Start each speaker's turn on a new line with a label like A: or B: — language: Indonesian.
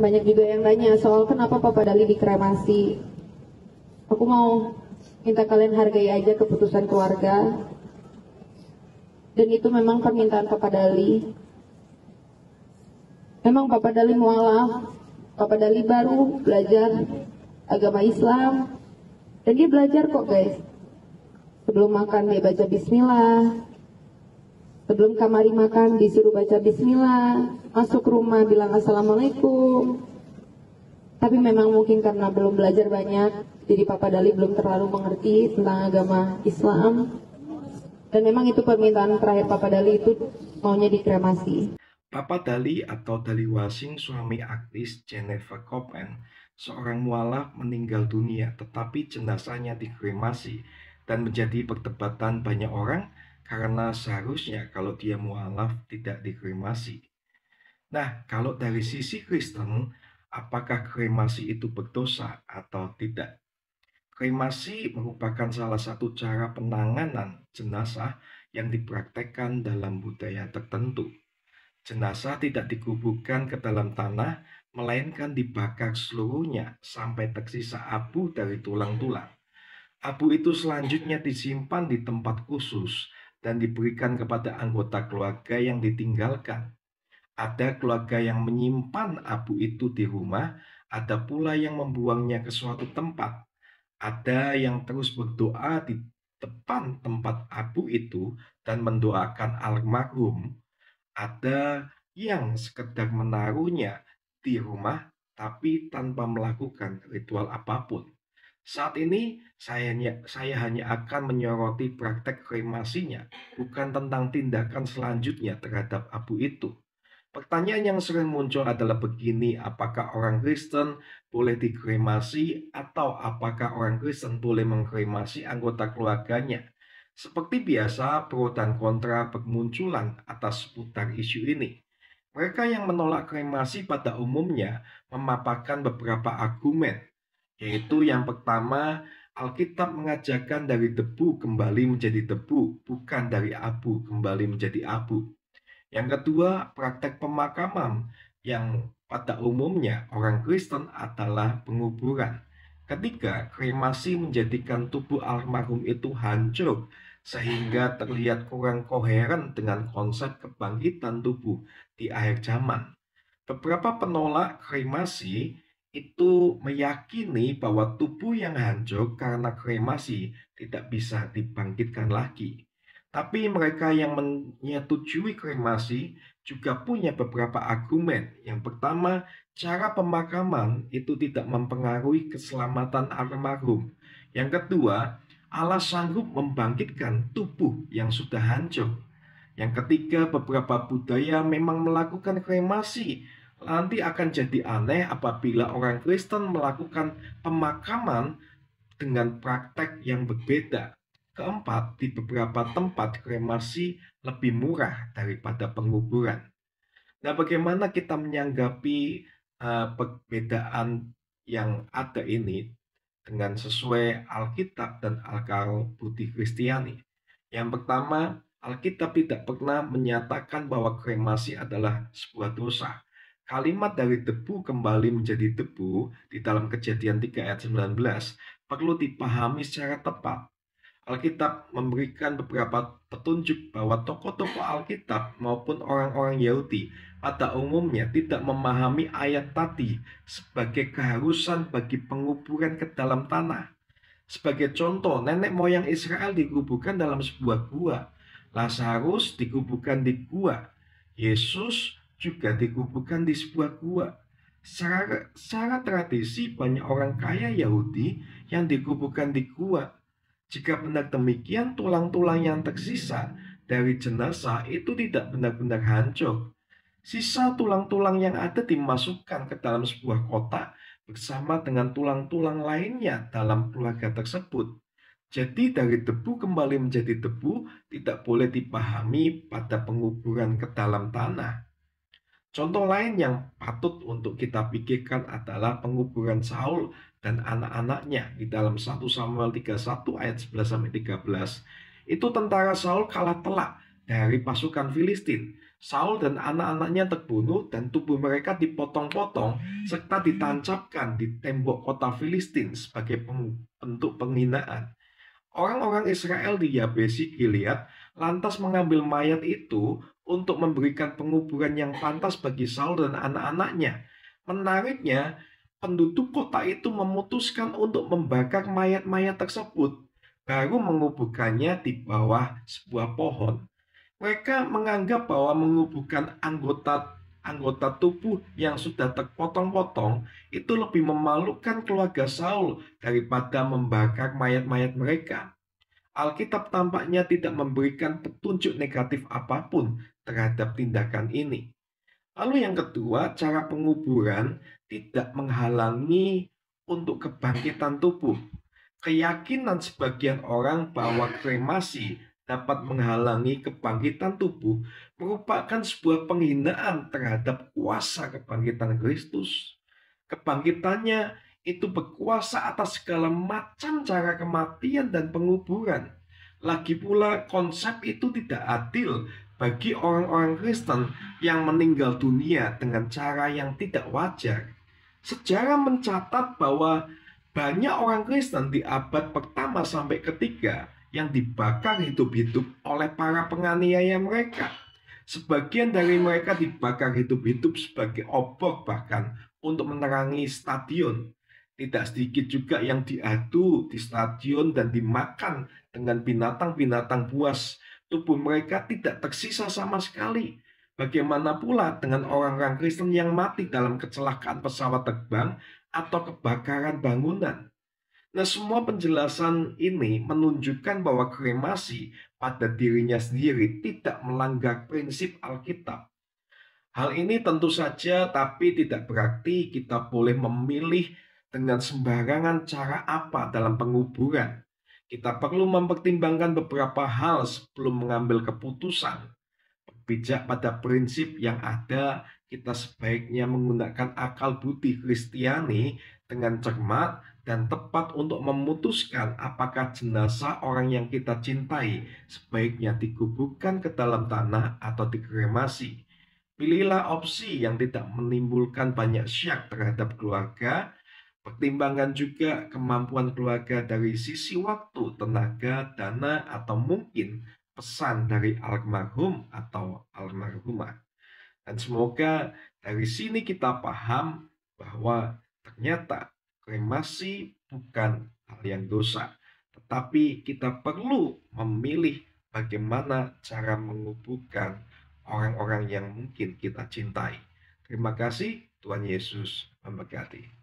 A: Banyak juga yang nanya soal kenapa Papa Dali dikremasi. Aku mau minta kalian hargai aja keputusan keluarga. Dan itu memang permintaan Papa Dali. Memang Papa Dali mualaf. Papa Dali baru belajar agama Islam. Dan dia belajar kok guys. Sebelum makan dia baca bismillah. Sebelum kamari makan disuruh baca bismillah, masuk rumah bilang assalamualaikum. Tapi memang mungkin karena belum belajar banyak, jadi Papa Dali belum terlalu mengerti tentang agama Islam. Dan memang itu permintaan terakhir Papa Dali, itu maunya dikremasi.
B: Papa Dali atau Dali Wasing, suami aktris Jennifer Copen, seorang mualaf meninggal dunia tetapi jenazahnya dikremasi dan menjadi perdebatan banyak orang karena seharusnya kalau dia mualaf tidak dikremasi. Nah, kalau dari sisi Kristen, apakah kremasi itu berdosa atau tidak? Kremasi merupakan salah satu cara penanganan jenazah yang dipraktekkan dalam budaya tertentu. Jenazah tidak dikuburkan ke dalam tanah, melainkan dibakar seluruhnya sampai tersisa abu dari tulang-tulang. Abu itu selanjutnya disimpan di tempat khusus dan diberikan kepada anggota keluarga yang ditinggalkan. Ada keluarga yang menyimpan abu itu di rumah, ada pula yang membuangnya ke suatu tempat. Ada yang terus berdoa di depan tempat abu itu dan mendoakan almarhum. Ada yang sekedar menaruhnya di rumah tapi tanpa melakukan ritual apapun. Saat ini saya hanya akan menyoroti praktek kremasinya, bukan tentang tindakan selanjutnya terhadap abu itu. Pertanyaan yang sering muncul adalah begini, apakah orang Kristen boleh dikremasi atau apakah orang Kristen boleh mengkremasi anggota keluarganya? Seperti biasa, pro dan kontra bermunculan atas seputar isu ini. Mereka yang menolak kremasi pada umumnya memaparkan beberapa argumen, yaitu yang pertama, Alkitab mengajarkan dari debu kembali menjadi debu, bukan dari abu kembali menjadi abu. Yang kedua, praktek pemakaman yang pada umumnya orang Kristen adalah penguburan. Ketiga, kremasi menjadikan tubuh almarhum itu hancur sehingga terlihat kurang koheren dengan konsep kebangkitan tubuh di akhir zaman. Beberapa penolak kremasi itu meyakini bahwa tubuh yang hancur karena kremasi tidak bisa dibangkitkan lagi. Tapi mereka yang menyetujui kremasi juga punya beberapa argumen. Yang pertama, cara pemakaman itu tidak mempengaruhi keselamatan almarhum. Yang kedua, Allah sanggup membangkitkan tubuh yang sudah hancur. Yang ketiga, beberapa budaya memang melakukan kremasi. Nanti akan jadi aneh apabila orang Kristen melakukan pemakaman dengan praktek yang berbeda. Keempat, di beberapa tempat kremasi lebih murah daripada penguburan. Nah, bagaimana kita menyanggapi perbedaan yang ada ini dengan sesuai Alkitab dan akal budi Kristiani? Yang pertama, Alkitab tidak pernah menyatakan bahwa kremasi adalah sebuah dosa. Kalimat dari debu kembali menjadi debu di dalam Kejadian 3 ayat 19 perlu dipahami secara tepat. Alkitab memberikan beberapa petunjuk bahwa tokoh-tokoh Alkitab maupun orang-orang Yahudi pada umumnya tidak memahami ayat tadi sebagai keharusan bagi penguburan ke dalam tanah. Sebagai contoh, nenek moyang Israel dikuburkan dalam sebuah gua. Lazarus dikuburkan di gua. Yesus juga dikuburkan di sebuah gua. Secara tradisi, banyak orang kaya Yahudi yang dikuburkan di gua. Jika benar demikian, tulang-tulang yang tersisa dari jenazah itu tidak benar-benar hancur. Sisa tulang-tulang yang ada dimasukkan ke dalam sebuah kotak bersama dengan tulang-tulang lainnya dalam keluarga tersebut. Jadi dari debu kembali menjadi debu tidak boleh dipahami pada penguburan ke dalam tanah. Contoh lain yang patut untuk kita pikirkan adalah penguburan Saul dan anak-anaknya di dalam 1 Samuel 31 ayat 11-13. Itu tentara Saul kalah telak dari pasukan Filistin. Saul dan anak-anaknya terbunuh dan tubuh mereka dipotong-potong serta ditancapkan di tembok kota Filistin sebagai bentuk penghinaan. Orang-orang Israel di Yabesi Gilead lantas mengambil mayat itu untuk memberikan penguburan yang pantas bagi Saul dan anak-anaknya. Menariknya, penduduk kota itu memutuskan untuk membakar mayat-mayat tersebut, baru menguburkannya di bawah sebuah pohon. Mereka menganggap bahwa menguburkan anggota tubuh yang sudah terpotong-potong itu lebih memalukan keluarga Saul daripada membakar mayat-mayat mereka. Alkitab tampaknya tidak memberikan petunjuk negatif apapun terhadap tindakan ini. Lalu yang kedua, cara penguburan tidak menghalangi untuk kebangkitan tubuh. Keyakinan sebagian orang bahwa kremasi dapat menghalangi kebangkitan tubuh merupakan sebuah penghinaan terhadap kuasa kebangkitan Kristus. Kebangkitannya itu berkuasa atas segala macam cara kematian dan penguburan. Lagi pula konsep itu tidak adil bagi orang-orang Kristen yang meninggal dunia dengan cara yang tidak wajar. Sejarah mencatat bahwa banyak orang Kristen di abad pertama sampai ketiga yang dibakar hidup-hidup oleh para penganiaya mereka. Sebagian dari mereka dibakar hidup-hidup sebagai obor bahkan untuk menerangi stadion. Tidak sedikit juga yang diadu di stadion dan dimakan dengan binatang-binatang buas. Tubuh mereka tidak tersisa sama sekali. Bagaimana pula dengan orang-orang Kristen yang mati dalam kecelakaan pesawat terbang atau kebakaran bangunan? Nah, semua penjelasan ini menunjukkan bahwa kremasi pada dirinya sendiri tidak melanggar prinsip Alkitab. Hal ini tentu saja tapi tidak berarti kita boleh memilih dengan sembarangan cara apa dalam penguburan. Kita perlu mempertimbangkan beberapa hal sebelum mengambil keputusan. Bijak pada prinsip yang ada, kita sebaiknya menggunakan akal budi Kristiani dengan cermat dan tepat untuk memutuskan apakah jenazah orang yang kita cintai sebaiknya dikuburkan ke dalam tanah atau dikremasi. Pilihlah opsi yang tidak menimbulkan banyak syak terhadap keluarga. Pertimbangkan juga kemampuan keluarga dari sisi waktu, tenaga, dana, atau mungkin pesan dari almarhum atau almarhumah. Dan semoga dari sini kita paham bahwa ternyata kremasi bukan hal yang dosa, tetapi kita perlu memilih bagaimana cara menguburkan orang-orang yang mungkin kita cintai. Terima kasih, Tuhan Yesus memberkati.